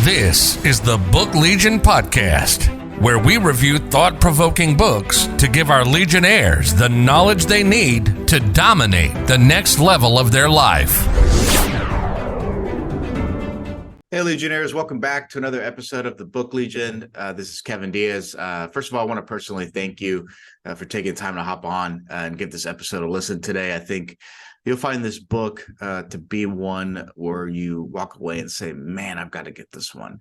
This is the Book Legion Podcast, where we review thought-provoking books to give our Legionnaires the knowledge they need to dominate the next level of their life. Hey, Legionnaires, welcome back to another episode of the Book Legion. This is Kevin Diaz. First of all, I want to personally thank you for taking time to hop on and give this episode a listen today. I think you'll find this book to be one where you walk away and say, man, I've got to get this one,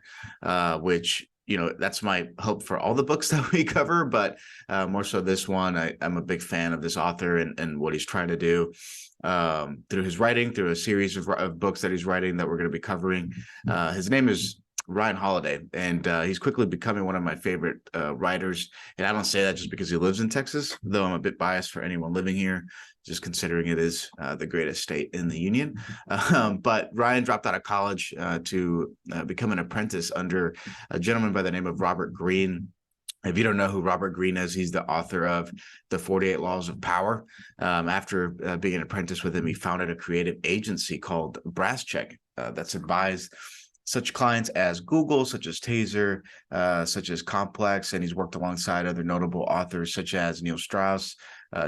which, you know, that's my hope for all the books that we cover, but more so this one. I'm a big fan of this author and what he's trying to do through his writing, through a series of books that he's writing that we're going to be covering. His name is Ryan Holiday, and he's quickly becoming one of my favorite writers. And I don't say that just because he lives in Texas, though I'm a bit biased for anyone living here, just considering it is the greatest state in the union. But Ryan dropped out of college to become an apprentice under a gentleman by the name of Robert Greene. If you don't know who Robert Greene is, he's the author of The 48 Laws of Power. After being an apprentice with him, he founded a creative agency called Brass Check that's advised such clients as Google, such as Taser, such as Complex, and he's worked alongside other notable authors such as Neil Strauss,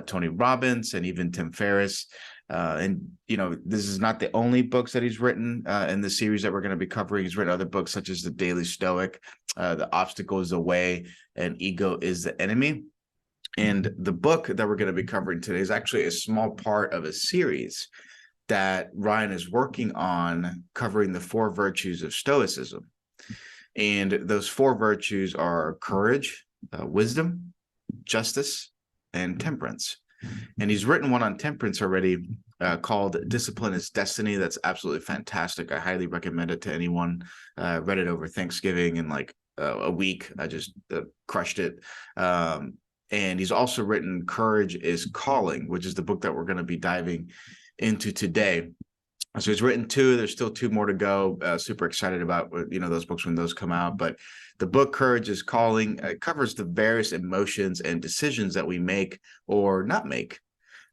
Tony Robbins, and even Tim Ferriss. And, you know, this is not the only books that he's written in the series that we're going to be covering. He's written other books such as The Daily Stoic, The Obstacle is the Way, and Ego is the Enemy. And the book that we're going to be covering today is actually a small part of a series that Ryan is working on covering the 4 virtues of Stoicism. And those 4 virtues are courage, wisdom, justice, and temperance. And he's written one on temperance already called Discipline is Destiny. That's absolutely fantastic. I highly recommend it to anyone. Read it over Thanksgiving in like a week. I just crushed it. And he's also written Courage is Calling, which is the book that we're going to be diving into today. So he's written 2. There's still 2 more to go. Super excited about, you know, those books when those come out. But the book Courage is Calling covers the various emotions and decisions that we make or not make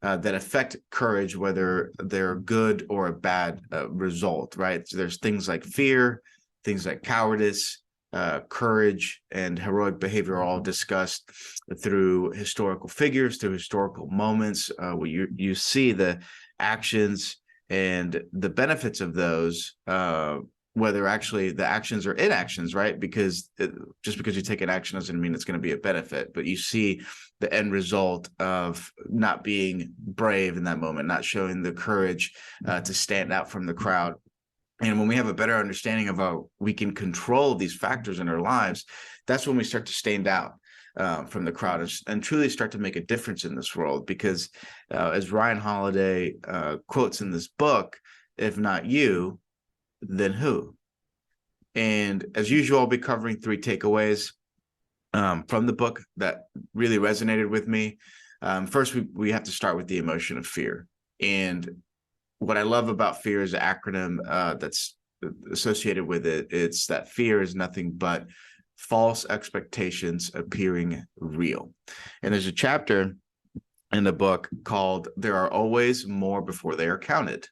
that affect courage, whether they're good or a bad result, right? So there's things like fear, things like cowardice, courage, and heroic behavior are all discussed through historical figures, through historical moments where you see the actions and the benefits of those, whether actually the actions are inactions, right? Because just because you take an action doesn't mean it's going to be a benefit, but you see the end result of not being brave in that moment, not showing the courage to stand out from the crowd. And when we have a better understanding of how we can control these factors in our lives, that's when we start to stand out from the crowd and truly start to make a difference in this world. Because as Ryan Holiday quotes in this book, if not you, then who? And as usual, I'll be covering 3 takeaways from the book that really resonated with me. First, we have to start with the emotion of fear. And what I love about fear is an acronym that's associated with it. It's that fear is nothing but false expectations appearing real. And there's a chapter in the book called There Are Always More Before They Are Counted.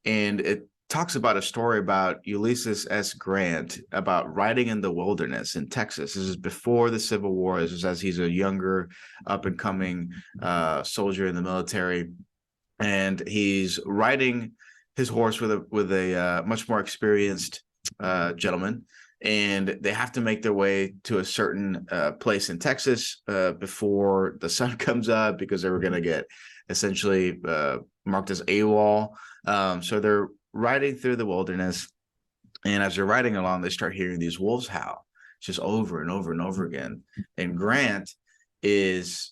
And it talks about a story about Ulysses S. Grant about riding in the wilderness in Texas. This is before the Civil War. This is as he's a younger up-and-coming soldier in the military. And he's riding his horse with a much more experienced gentleman. And they have to make their way to a certain place in Texas before the sun comes up, because they were going to get essentially marked as AWOL. So they're riding through the wilderness, and as they're riding along, they start hearing these wolves howl just over and over and over again. And Grant is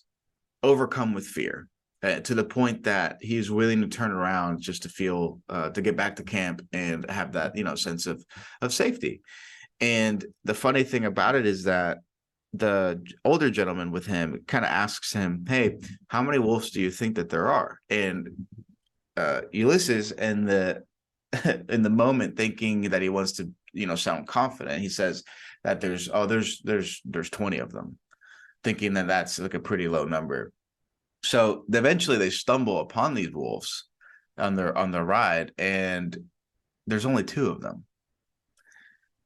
overcome with fear to the point that he's willing to turn around just to feel to get back to camp and have that, you know, sense of safety. And the funny thing about it is that the older gentleman with him kind of asks him, hey, how many wolves do you think that there are? And Ulysses, in the moment, thinking that he wants to, you know, sound confident, he says that there's 20 of them, thinking that that's like a pretty low number. So eventually they stumble upon these wolves on their ride, and there's only 2 of them.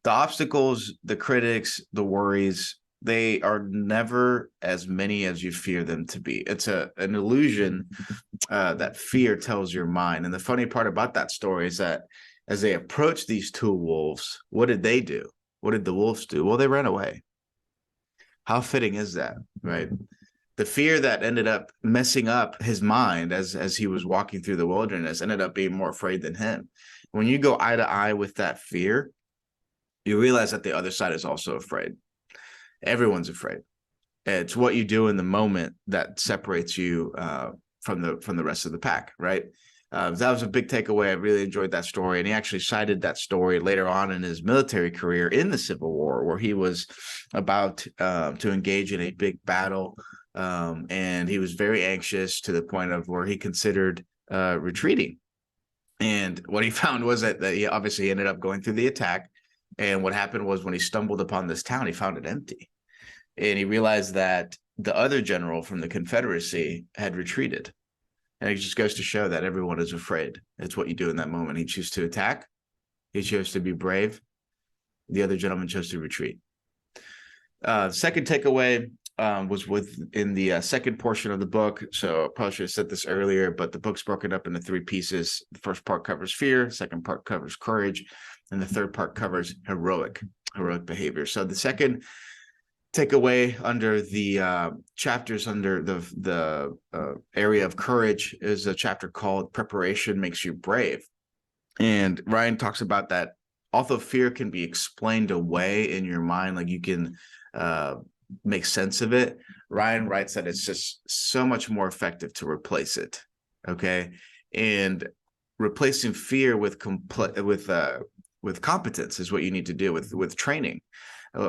The obstacles, the critics, the worries, they are never as many as you fear them to be. It's an illusion that fear tells your mind. And the funny part about that story is that as they approached these two wolves, what did they do? What did the wolves do? Well, they ran away. How fitting is that, right? The fear that ended up messing up his mind as he was walking through the wilderness ended up being more afraid than him. When you go eye to eye with that fear, you realize that the other side is also afraid. Everyone's afraid. It's what you do in the moment that separates you from the rest of the pack, right? That was a big takeaway. I really enjoyed that story. And he actually cited that story later on in his military career in the Civil War, where he was about to engage in a big battle. And he was very anxious to the point of where he considered retreating. And what he found was that he obviously ended up going through the attack. And what happened was when he stumbled upon this town, he found it empty. And he realized that the other general from the Confederacy had retreated. And it just goes to show that everyone is afraid. It's what you do in that moment. He chose to attack. He chose to be brave. The other gentleman chose to retreat. Second takeaway was within the second portion of the book. So I probably should have said this earlier, but the book's broken up into three pieces. The first part covers fear. The second part covers courage. And the third part covers heroic behavior. So the second takeaway under the chapters under the area of courage is a chapter called Preparation Makes You Brave. And Ryan talks about that. Although fear can be explained away in your mind, like you can make sense of it, Ryan writes that it's just so much more effective to replace it. Okay. And replacing fear with competence is what you need to do with training,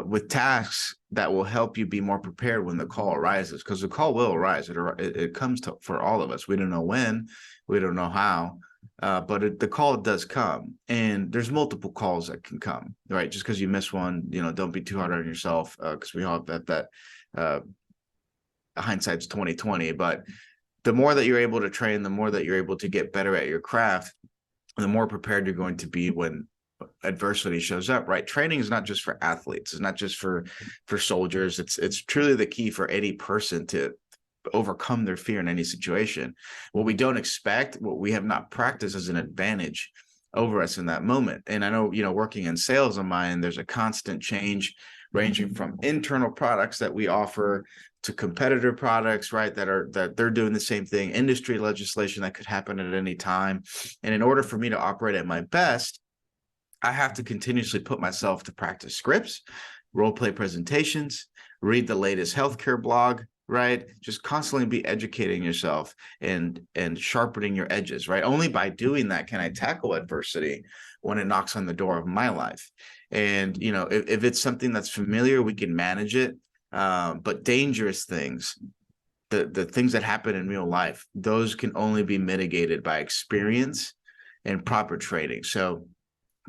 with tasks that will help you be more prepared when the call arises, because the call will arise. It comes for all of us. We don't know when, we don't know how, but the call does come, and there's multiple calls that can come, right? Just because you miss one, don't be too hard on yourself, because we all have that hindsight's 2020. But the more that you're able to train, the more that you're able to get better at your craft, the more prepared you're going to be when adversity shows up, right? Training is not just for athletes. It's not just for soldiers. It's truly the key for any person to overcome their fear in any situation. What we don't expect, what we have not practiced, is an advantage over us in that moment. And I know, working in sales on my end, there's a constant change ranging from internal products that we offer to competitor products, right? That they're doing the same thing, industry legislation that could happen at any time. And in order for me to operate at my best, I have to continuously put myself to practice scripts, role play presentations, read the latest healthcare blog, right? Just constantly be educating yourself and sharpening your edges, right? Only by doing that can I tackle adversity when it knocks on the door of my life. And, if it's something that's familiar, we can manage it. But dangerous things, the things that happen in real life, those can only be mitigated by experience and proper training. So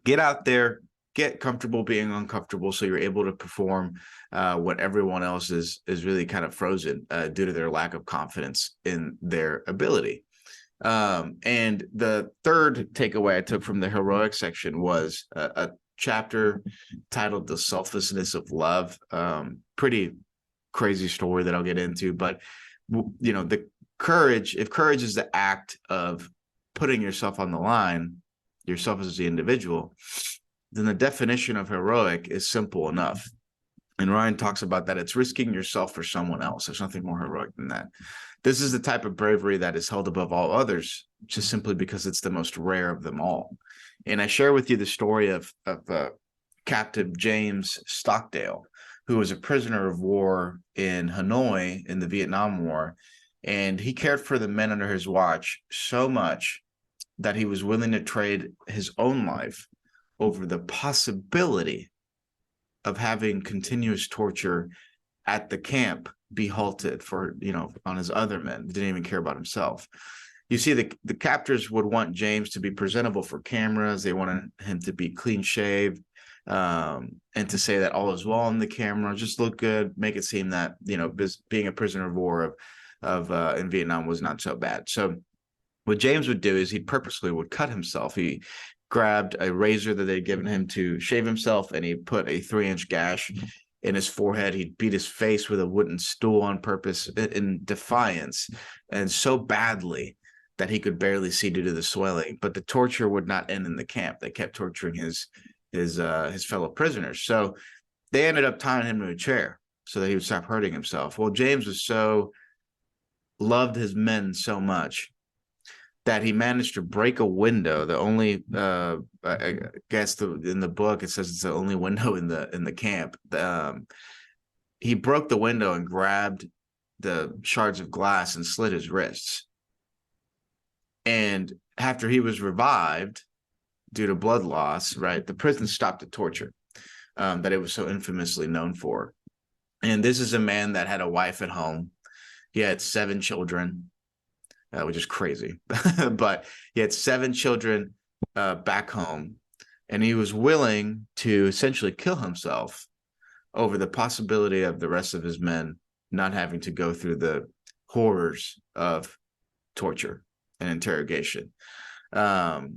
get out there, get comfortable being uncomfortable, so you're able to perform when everyone else is really kind of frozen due to their lack of confidence in their ability. And the third takeaway I took from the heroic section was a chapter titled The Selflessness of Love. Pretty crazy story that I'll get into, but the courage, if courage is the act of putting yourself on the line, yourself as the individual, then the definition of heroic is simple enough. And Ryan talks about that. It's risking yourself for someone else. There's nothing more heroic than that. This is the type of bravery that is held above all others, just simply because it's the most rare of them all. And I share with you the story of Captain James Stockdale, who was a prisoner of war in Hanoi in the Vietnam War. And he cared for the men under his watch so much that he was willing to trade his own life over the possibility of having continuous torture at the camp be halted for, on his other men. He didn't even care about himself. You see, the captors would want James to be presentable for cameras. They wanted him to be clean shaved, and to say that all is well on the camera, just look good, make it seem that, being a prisoner of war in Vietnam was not so bad. So what James would do is he purposely would cut himself. He grabbed a razor that they'd given him to shave himself, and he put a 3-inch gash in his forehead. He beat his face with a wooden stool on purpose in defiance, and so badly that he could barely see due to the swelling. But the torture would not end in the camp. They kept torturing his fellow prisoners. So they ended up tying him to a chair so that he would stop hurting himself. Well, James was loved his men so much that he managed to break a window. The only, I guess, in the book it says it's the only window in the camp. He broke the window and grabbed the shards of glass and slit his wrists. And after he was revived due to blood loss, right, the prison stopped the torture that it was so infamously known for. And this is a man that had a wife at home. He had 7 children, which is crazy. But he had 7 children back home, and he was willing to essentially kill himself over the possibility of the rest of his men not having to go through the horrors of torture and interrogation. That's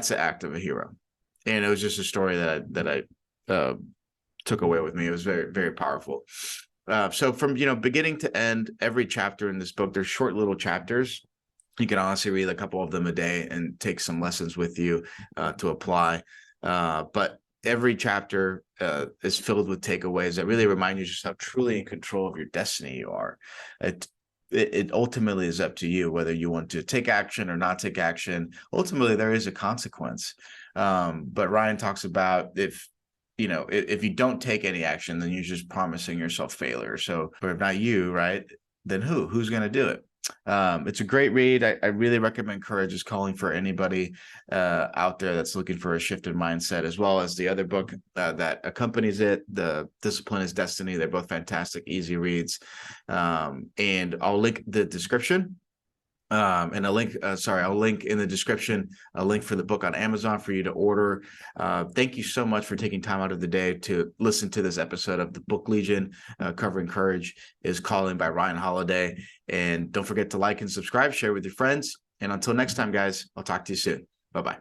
the act of a hero. And it was just a story that I took away with me. It was very, very powerful. So from, beginning to end, every chapter in this book, there's short little chapters. You can honestly read a couple of them a day and take some lessons with you to apply. But every chapter is filled with takeaways that really remind you just how truly in control of your destiny you are. It ultimately is up to you whether you want to take action or not take action. Ultimately, there is a consequence. But Ryan talks about if you don't take any action, then you're just promising yourself failure. So, but if not you, right, then who's going to do it? It's a great read. I really recommend Courage is Calling for anybody out there that's looking for a shifted mindset, as well as the other book that accompanies it, The Discipline is Destiny. They're both fantastic, easy reads. And I'll link the description. And I'll link in the description a link for the book on Amazon for you to order. Thank you so much for taking time out of the day to listen to this episode of the Book Legion, covering Courage is Calling by Ryan Holiday. And don't forget to like and subscribe, share with your friends. And until next time, guys, I'll talk to you soon. Bye-bye.